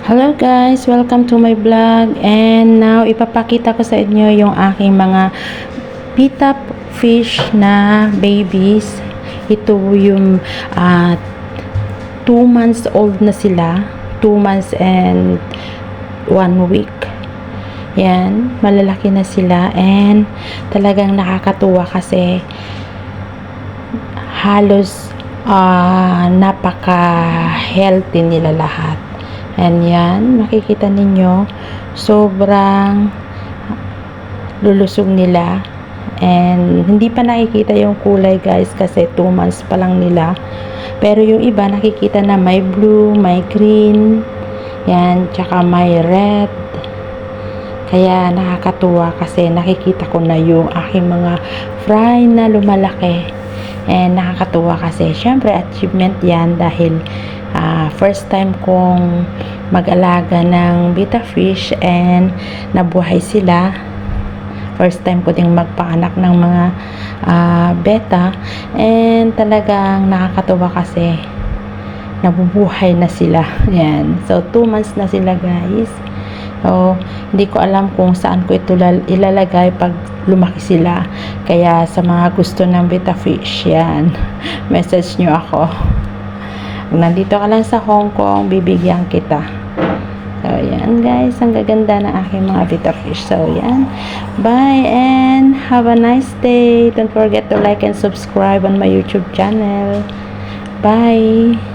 Hello guys, welcome to my vlog, and now ipapakita ko sa inyo yung aking mga pita fish na babies. Ito yung 2 months old na sila, 2 months and 1 week. Yan, malalaki na sila, and talagang nakakatuwa kasi halos napaka healthy nila lahat. And yan, makikita ninyo, sobrang lulusog nila. And hindi pa nakikita yung kulay guys kasi 2 months pa lang nila. Pero yung iba nakikita na may blue, may green, yan, tsaka may red. Kaya nakakatuwa kasi nakikita ko na yung aking mga fry na lumalaki. And nakakatuwa kasi syempre achievement yan dahil first time kong mag-alaga ng betta fish and nabuhay sila. First time ko ding magpaanak ng mga betta, and talagang nakakatuwa kasi nabubuhay na sila. Yan. So 2 months na sila guys. So hindi ko alam kung saan ko ito ilalagay pag lumaki sila. Kaya sa mga gusto ng betta fish, yan, message nyo ako. Kung nandito ka lang sa Hong Kong, bibigyan kita. So, yan guys. Ang gaganda ng aking mga betta fish. So, yan. Bye and have a nice day. Don't forget to like and subscribe on my YouTube channel. Bye.